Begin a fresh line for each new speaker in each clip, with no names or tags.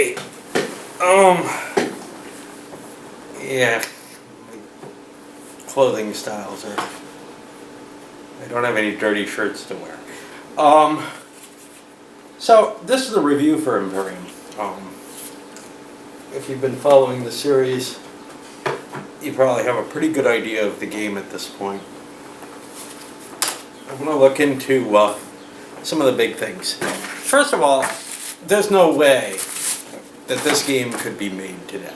Okay. Yeah. Clothing styles are. I don't have any dirty shirts to wear. So this is a review for Imperium. If you've been following the series, you probably have a pretty good idea of the game at this point. I'm going to look into some of the big things. First of all, there's no way that this game could be made today.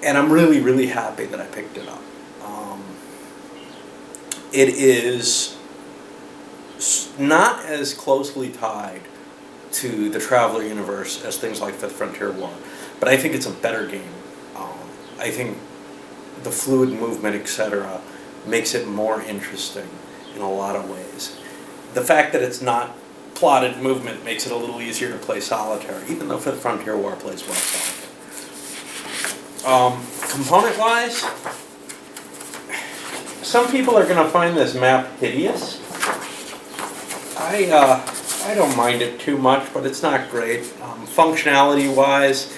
And I'm really, really happy that I picked it up. It is not as closely tied to the Traveler universe as things like Fifth Frontier War, but I think it's a better game. I think the fluid movement, etc., makes it more interesting in a lot of ways. The fact that it's not plotted movement makes it a little easier to play solitaire, even though Fifth Frontier War plays well solitaire. Component-wise, some people are going to find this map hideous. I don't mind it too much, but it's not great. Functionality-wise,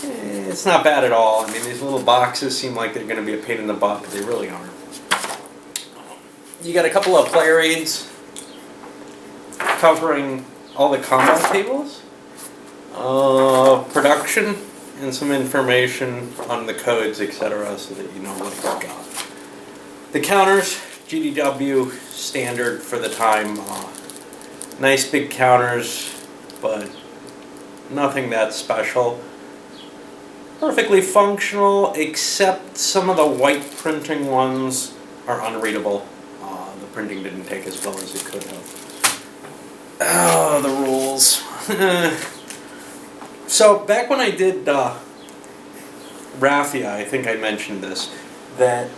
it's not bad at all. I mean, these little boxes seem like they're going to be a pain in the butt, but they really aren't. You got a couple of player aids covering all the combat tables, production, and some information on the codes, etc., so that you know what you've got. The counters, GDW standard for the time. Nice big counters, but nothing that special. Perfectly functional, except some of the white printing ones are unreadable. The printing didn't take as well as it could have. Oh, the rules. So, back when I did Raffia, I think I mentioned this, that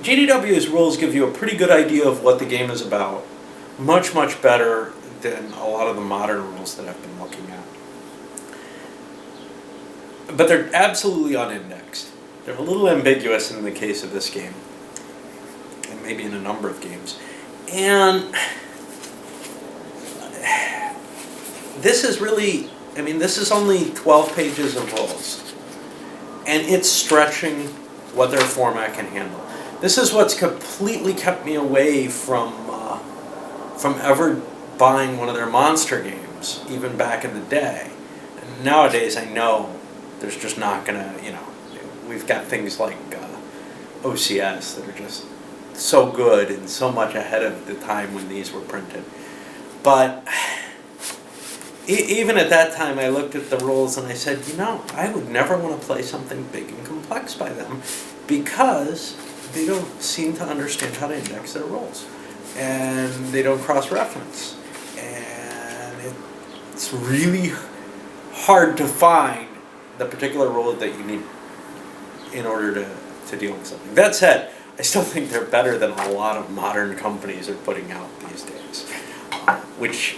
GDW's rules give you a pretty good idea of what the game is about. Much, much better than a lot of the modern rules that I've been looking at. But they're absolutely unindexed. They're a little ambiguous in the case of this game, and maybe in a number of games. And this is really, I mean, this is only 12 pages of rules, and it's stretching what their format can handle. This is what's completely kept me away from ever buying one of their monster games, even back in the day. And nowadays, I know there's just not gonna, we've got things like OCS that are just so good and so much ahead of the time when these were printed. But even at that time, I looked at the rules and I said, I would never want to play something big and complex by them because they don't seem to understand how to index their rules. And they don't cross-reference. And it's really hard to find the particular rule that you need in order to deal with something. That said, I still think they're better than a lot of modern companies are putting out these days, which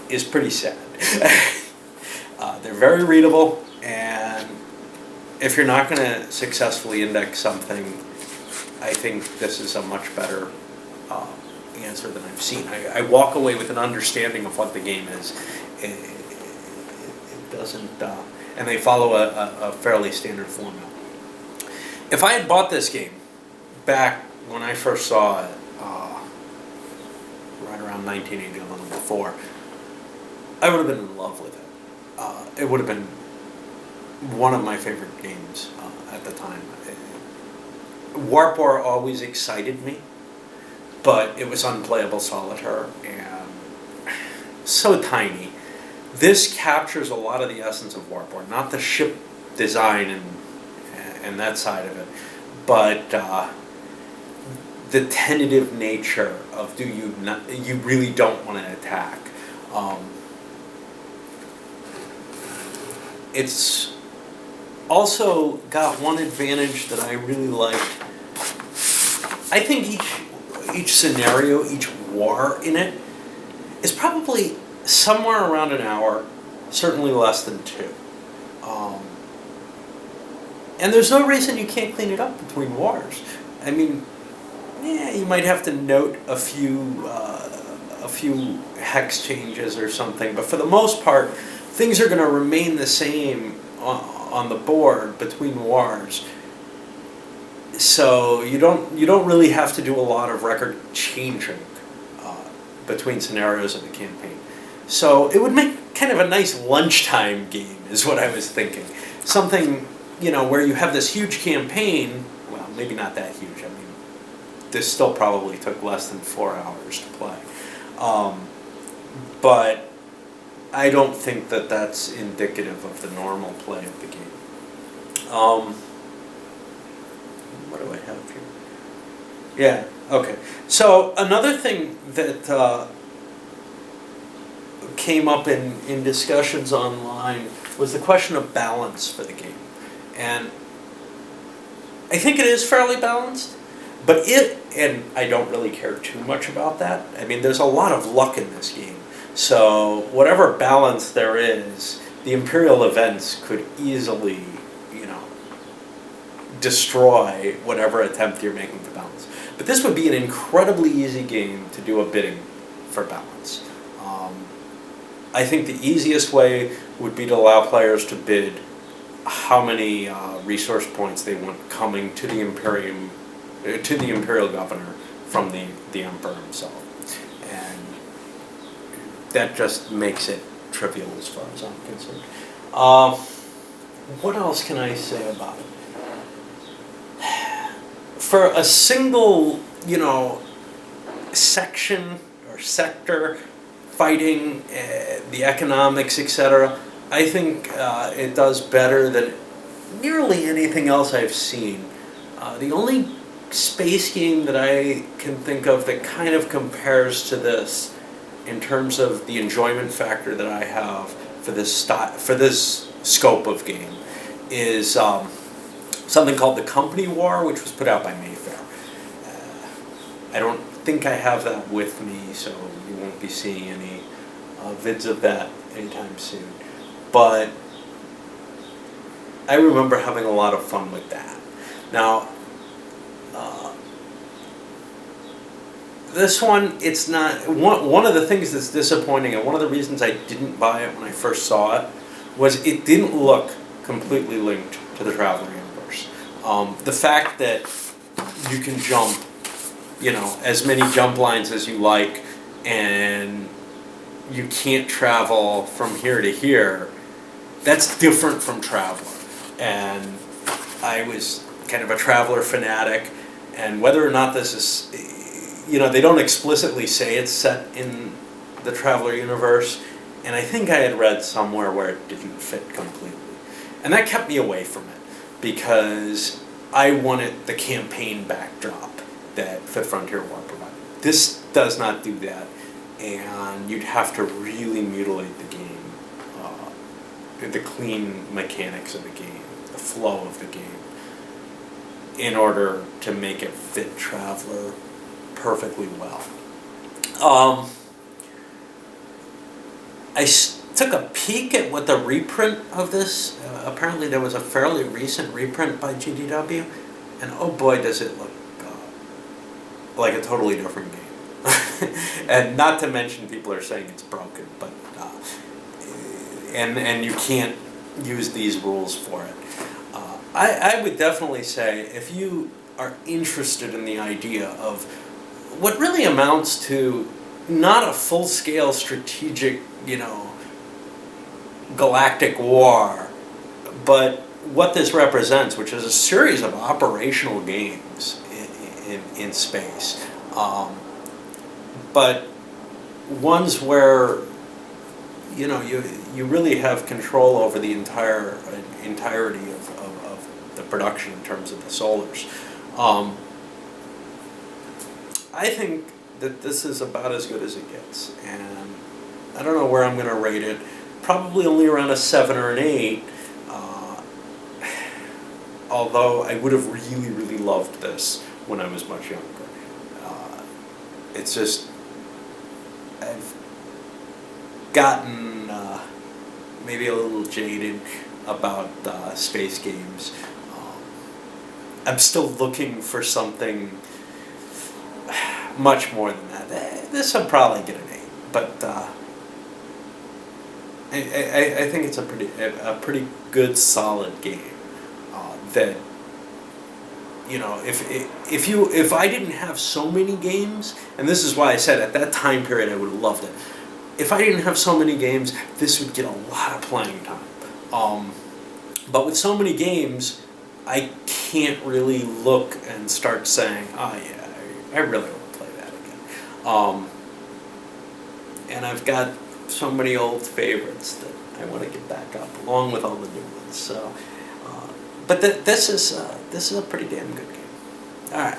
is pretty sad. They're very readable, and if you're not going to successfully index something, I think this is a much better answer than I've seen. I walk away with an understanding of what the game is. It doesn't, and they follow a fairly standard format. If I had bought this game back when I first saw it, right around 1980, a little before, I would have been in love with it. It would have been one of my favorite games at the time. Warp War always excited me, but it was unplayable solitaire and so tiny. This captures a lot of the essence of Warp War, not the ship design and that side of it, but the tentative nature of you really don't want to attack. It's also got one advantage that I really liked. I think each scenario, each war in it, is probably somewhere around an hour, certainly less than 2. And there's no reason you can't clean it up between wars. I mean, yeah, you might have to note a few a few hex changes or something, but for the most part, things are going to remain the same on the board between wars. So you don't really have to do a lot of record changing between scenarios of the campaign. So it would make kind of a nice lunchtime game, is what I was thinking. Something, where you have this huge campaign. Well, maybe not that huge. I mean, this still probably took less than 4 hours to play. But I don't think that that's indicative of the normal play of the game. What do I have here? Yeah, okay. So another thing that came up in discussions online was the question of balance for the game. And I think it is fairly balanced, but and I don't really care too much about that. I mean, there's a lot of luck in this game. So whatever balance there is, the Imperial events could easily, destroy whatever attempt you're making to balance. But this would be an incredibly easy game to do a bidding for balance. I think the easiest way would be to allow players to bid how many resource points they want coming to the Imperium, to the Imperial Governor from the Emperor himself. And that just makes it trivial as far as I'm concerned. What else can I say about it? For a single, section or sector, fighting, the economics, etc., I think it does better than nearly anything else I've seen. The only space game that I can think of that kind of compares to this in terms of the enjoyment factor that I have for this scope of game is something called the Company War, which was put out by Mayfair. I don't think I have that with me, so you won't be seeing any vids of that anytime soon. But I remember having a lot of fun with that. Now, this one, it's not... One of the things that's disappointing, and one of the reasons I didn't buy it when I first saw it, was it didn't look completely linked to the Traveler universe. The fact that you can jump, as many jump lines as you like, and you can't travel from here to here, that's different from Traveler. And I was kind of a Traveler fanatic, and whether or not this is, they don't explicitly say it's set in the Traveler universe, and I think I had read somewhere where it didn't fit completely. And that kept me away from it, because I wanted the campaign backdrop that Fifth Frontier War provided. This does not do that, and you'd have to really mutilate the game, the clean mechanics of the game, the flow of the game, in order to make it fit Traveler perfectly well. I took a peek at what the reprint of this, apparently there was a fairly recent reprint by GDW, and oh boy does it look like a totally different game. And not to mention people are saying it's broken, but and you can't use these rules for it. I would definitely say if you are interested in the idea of what really amounts to not a full-scale strategic, galactic war, but what this represents, which is a series of operational games in space, but ones where you really have control over the entirety of the production in terms of the solars. I think that this is about as good as it gets, and I don't know where I'm going to rate it. Probably only around a 7 or an 8, although I would have really, really loved this when I was much younger. It's just, I've gotten maybe a little jaded about space games. I'm still looking for something much more than that. This will probably get an 8. but I think it's a pretty good, solid game. That, you know, if I didn't have so many games, and this is why I said at that time period I would have loved it. If I didn't have so many games, this would get a lot of playing time. But with so many games, I can't really look and start saying, oh yeah, I really want to play that again. And I've got so many old favorites that I want to get back up, along with all the new ones. So, but this is a pretty damn good game. All right.